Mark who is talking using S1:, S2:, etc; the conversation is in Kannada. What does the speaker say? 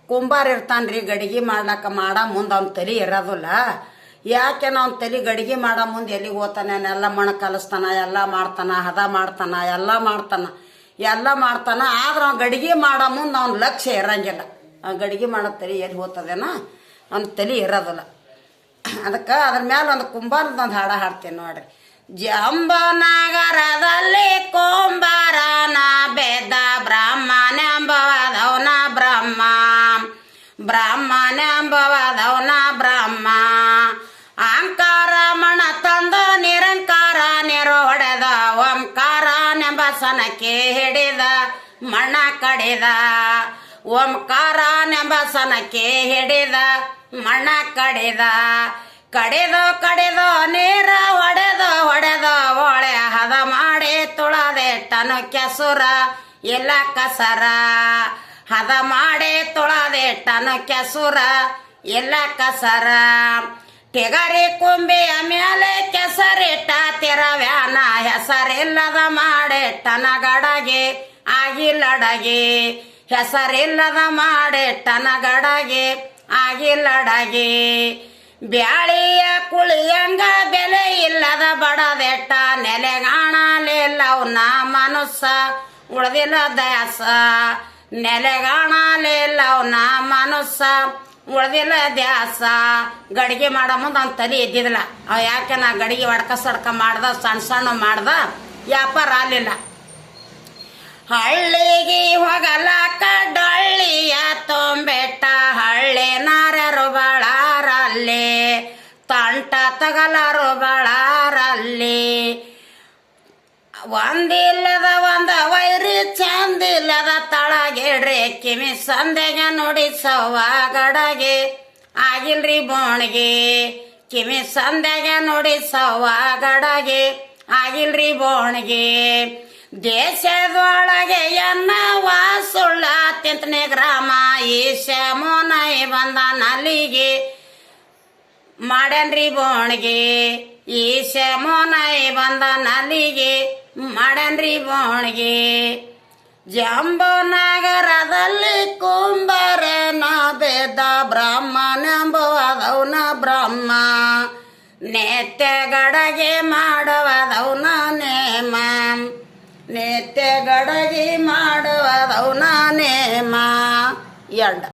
S1: ಕುಂಬಾರ ಇರ್ತಾನ್ರಿ ಗಡಿಗೆ ಮಾಡ್ಲಕ್ಕ ಮುಂದೆ ಅವ್ನ ತಲೆ ಇರೋದಿಲ್ಲ. ಯಾಕೆ ನಾವು ತಲೆ ಗಡಿಗೆ ಮುಂದೆ ಎಲ್ಲಿಗೆ ಹೋಗ್ತಾನೆ, ಅವನ್ನೆಲ್ಲ ಮಣ ಕಲಿಸ್ತಾನ, ಎಲ್ಲ ಮಾಡ್ತಾನ, ಹದ ಮಾಡ್ತಾನ, ಎಲ್ಲ ಮಾಡ್ತಾನ. ಆದ್ರೆ ಅವ್ನು ಗಡಿಗೆ ಮುಂದೆ ಅವ್ನ ಲಕ್ಷ್ಯ ಇರಂಗಿಲ್ಲ. ಆ ಗಡಿಗೆ ಮಾಡೋ ತಲೆ ಎಲ್ಲಿ ಹೋಗ್ತದೇನೋ ಅವ್ನ ತಲೆ ಇರೋದಿಲ್ಲ. ಅದಕ್ಕೆ ಅದ್ರ ಮೇಲೆ ಒಂದು ಕುಂಬಾರದೊಂದು ಹಾಡು ಹಾಡ್ತೀನಿ ನೋಡ್ರಿ. ಜಂಬನಗರದಲ್ಲಿ ಕುಂಬಾರನ ಬೇದ ಬ್ರಾಹ್ಮಣೆಂಬವದವನ ಬ್ರಾಹ್ಮಣೆಂಬವದವನ ಬ್ರಹ್ಮ. ಅಹಂಕಾರ ಮಣ ತಂದು ನಿರಂಕಾರ ನೀರು ಹೊಡೆದ ಓಂಕಾರನೆಂಬ ಸನಕ್ಕೆ ಹಿಡಿದ ಮಣ್ಣ ಕಡಿದ. ಓಂಕಾರನೆಂಬ ಸನಕ್ಕೆ ಹಿಡಿದ ಮಣ್ಣ ಕಡಿದ. ಕಡಿದು ನೀರ ಹೊಡೆದು ಒಳೆ ಹದ ಮಾಡಿ ತುಳದೆಟ್ಟನು ಕೆಸುರ ಇಲ್ಲ ಕಸರ. ಹದ ಮಾಡಿ ತುಳದೆಟ್ಟನು ಕೆಸುರ ಇಲ್ಲ ಕಸರ. ಟೆಗರಿ ಕುಂಬಿಯ ಮೇಲೆ ಕೆಸರಿಟ್ಟ ತಿರವ್ಯಾನ ಹೆಸರಿಲ್ಲದ ಮಾಡಿಟ್ಟನ ಗಡಗೆ ಆಗಿಲ್ಲಡಗೆ. ಹೆಸರಿಲ್ಲದ ಮಾಡಿಟ್ಟನ ಗಡಗೆ ಆಗಿಲ್ಲಡಗೆ. ಬ್ಯಾಳಿಯ ಕುಳಿಯಂಗ ಬೆಲೆ ಇಲ್ಲದ ಬಡದೆಟ್ಟ ನೆಲೆಗಾಣಲಿಲ್ಲವನ ಮನುಷ್ಯ ಉಳ್ದಿಲ್ಲ ದ್ಯಾಸ. ನೆಲೆಗಾಣಲಿಲ್ಲವನ ಮನುಷ್ಯ ಉಳ್ದಿಲ್ಲ ದ್ಯಾಸ. ಗಡಿಗೆ ಮುಂದೆ ಅವ್ನ ತಲೆ ಇದ್ದಿದ್ದಿಲ್ಲ. ಅವ ಯಾಕೆ ನಾ ಗಡಿಗೆ ಸಡ್ಕ ಮಾಡ್ದ, ಸಣ್ಣ ಮಾಡ್ದ, ವ್ಯಾಪಾರ ಆಗಲಿಲ್ಲ. ಹಳ್ಳಿಗೆ ಹೋಗಲಾಕ ಡೊಳ್ಳಿಯ ತೊಂಬೆಟ್ಟ ಹಳ್ಳಿ ನಾರ್ಯರು ಬಳಾರಲ್ಲಿ ತಂಟ ತಗಲರು ಬಳಾರಲ್ಲಿ. ಒಂದಿಲ್ಲದ ವೈರಿ ಚಂದಿಲ್ಲದ ತಳಗಿಡ್ರಿ ಕಿಮಿ ಸಂದೆಗೆ ನುಡಿಸವ್ವ ಗಡಗೆ ಆಗಿಲ್ರಿ ಬೋಣಿಗೆ. ಕಿಮಿ ಸಂದೆಗೆ ನುಡಿಸವ್ವ ಗಡಗೆ ಆಗಿಲ್ರಿ ಬೋಣಿಗೆ. ದೇಶದೊಳಗೆ ಸುಳ್ಳ ತಿಂತನೆ ಗ್ರಾಮ ಈಶ ಮೋನೈ ಬಂದ ನಲಿಗೆ ಮಾಡ್ಯಾನ್ರಿ ಬೋಣಿಗೆ. ಈಶ ಮೋನೈ ಬಂದ ನಲಿಗೆ ಮಾಡ್ಯಾನ್ರಿ ಬೋಣಿಗೆ. ಜಂಬನಗರದಲ್ಲಿ ಕುಂಬಾರನ ಬೇದ ಬ್ರಾಹ್ಮಣೆಂಬುವದವನ ಬ್ರಹ್ಮ. ನೇತ್ಯ ಗಡಗೆ ಮಾಡುವದವನ ನೇಮ. ನೇತ್ಯ ಗಡಗೆ ಮಾಡುವದವನ ನೇಮ. ಎಂಡ